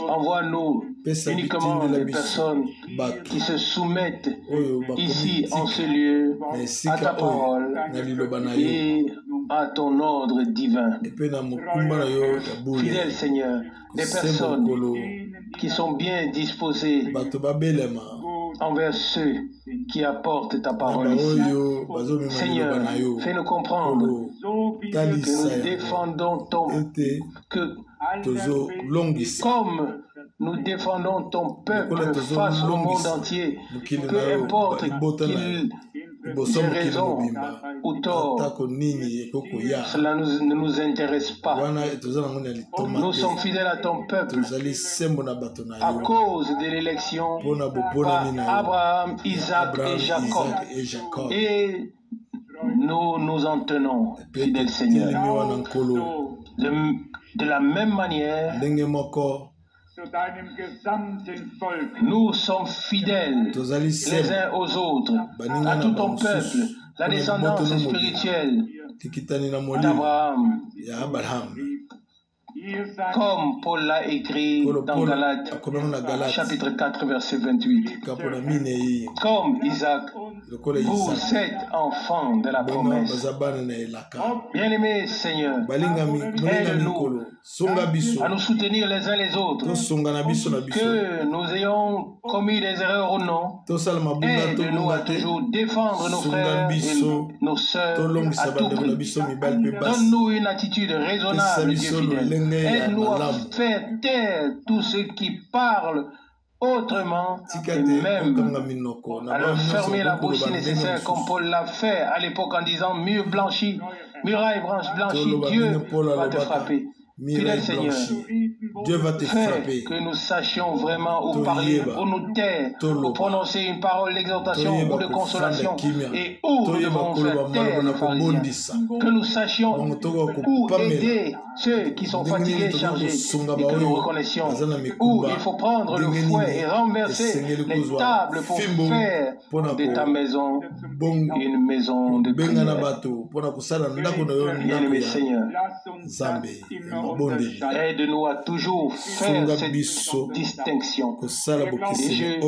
Envoie-nous uniquement des personnes qui se soumettent ici en ce lieu à ta parole et à ton ordre divin. Fidèle Seigneur, des personnes qui sont bien disposées envers ceux qui apportent ta parole ici. Seigneur, fais-nous comprendre que nous défendons ton comme nous défendons ton peuple face au monde entier, peu importe qu'il ait raison ou tort, cela ne nous intéresse pas. Nous sommes fidèles à ton peuple à cause de l'élection par Abraham, Isaac et Jacob. Et nous nous en tenons, fidèle Seigneur. De la même manière, nous sommes fidèles les uns aux autres, à tout ton peuple, la descendance spirituelle d'Abraham. Comme Paul l'a écrit dans Galates, chapitre 4, verset 28. Comme Isaac, vous êtes enfants de la promesse. Bien-aimés Seigneur, aide-nous à nous soutenir les uns les autres, que nous ayons commis des erreurs ou non. Aide-nous à toujours défendre nos frères et nos sœurs à tout prix. Donne-nous une attitude raisonnable, Dieu fidèle. Aide-nous à faire taire tous ceux qui parlent autrement et même à leur fermer la bouche si nécessaire, comme Paul l'a fait à l'époque en disant mur blanchi, muraille blanchie, Dieu va te frapper. Fidèle Seigneur, Dieu va te frapper. Que nous sachions vraiment où parler, où nous taire, où prononcer une parole d'exhortation ou de consolation, et où nous devons faire taire les pharisiens. Que nous sachions où aider ceux qui sont fatigués et chargés, et que nous reconnaissions où il faut prendre le fouet et renverser les tables pour faire de ta maison une maison de prière. Bien-aimé Seigneur, aide-nous à toujours faire cette distinction. Et je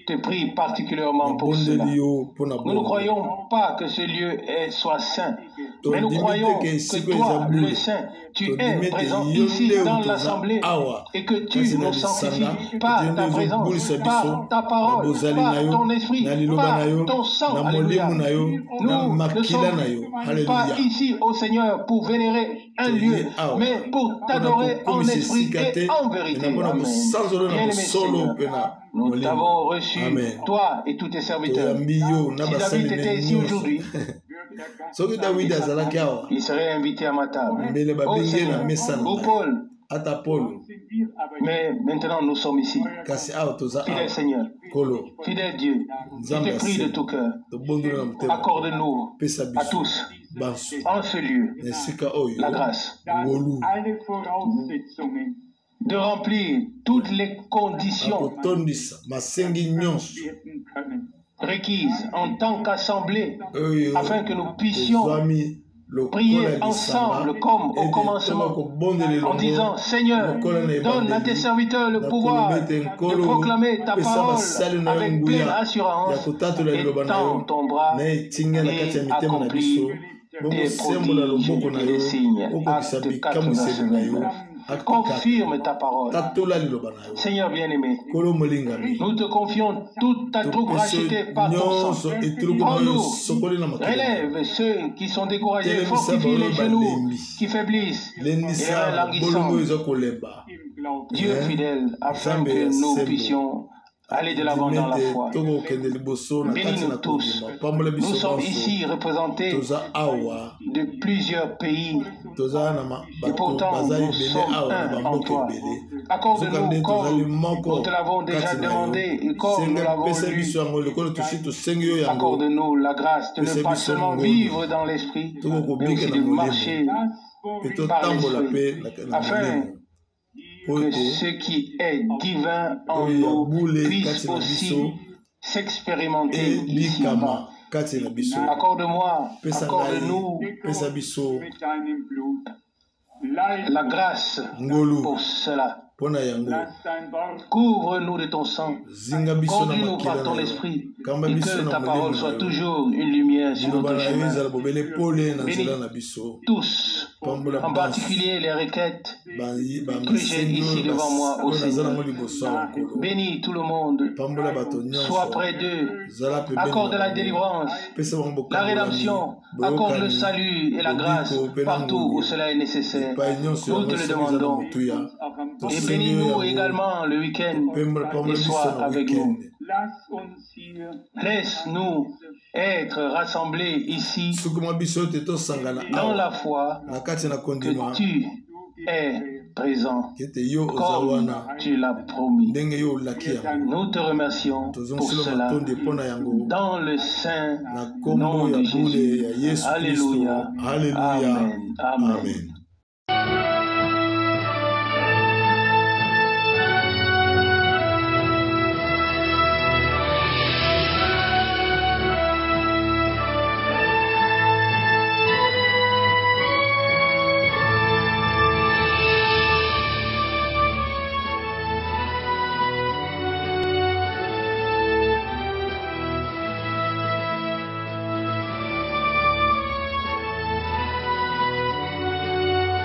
te prie particulièrement pour cela. Nous ne croyons pas que ce lieu soit saint, mais nous croyons que toi, le Saint, tu es présent ici dans l'Assemblée et que tu nous sanctifies par ta présence, par ta parole, par ton esprit, par ton sang. Alléluia. Nous ne sommes pas ici au Seigneur pour vénérer un lieu, mais pour t'adorer en esprit et en vérité. Amen. Bien-aimé Seigneur, nous t'avons reçu, toi et tous tes serviteurs. Si David était ici aujourd'hui, il serait invité à ma table. Oh Seigneur, oh Paul. Mais maintenant nous sommes ici. Fidèle Seigneur, fidèle Dieu, je te prie de tout cœur, accorde-nous à tous en ce lieu la grâce de remplir toutes les conditions requises en tant qu'assemblée afin que nous puissions prier ensemble comme au commencement, en disant, Seigneur, donne à tes serviteurs le pouvoir de proclamer ta parole avec pleine assurance, et tends ton bras et accomplis tes prodiges et des signes. Acte 4, verset 29. Confirme ta parole. Seigneur bien-aimé, nous te confions toute ta troupe rachetée par ton sang. Prends-nous, relève ceux qui sont découragés, fortifie les genoux qui faiblissent et languissants. Dieu fidèle, afin que nous puissions aller de l'avant dans la foi. Bénis-nous tous. Nous sommes ici représentés de plusieurs pays et pourtant nous sommes un en toi. Accorde-nous comme nous te l'avons déjà demandé et comme nous l'avons lu. Accorde-nous la grâce de ne pas seulement vivre dans l'esprit, mais aussi de marcher par l'esprit, afin que ce qui est divin en nous puisse aussi s'expérimenter ici-bas. Accorde-moi, accorde-nous la grâce pour cela. Couvre-nous de ton sang, conduis-nous par ton esprit, et que ta parole soit toujours une lumière sur notre chemin. Bénis tous, en particulier les requêtes que j'ai ici devant moi au Seigneur. Bénis tout le monde, sois près d'eux, accorde la délivrance, la rédemption, accorde le salut et la grâce partout où cela est nécessaire. Nous te le demandons. Et bénis-nous également le week-end et sois avec nous. Laisse-nous être rassemblés ici dans la foi que tu es présent comme tu l'as promis. Nous te remercions pour cela dans le saint nom de Jésus. Alléluia. Amen. Amen.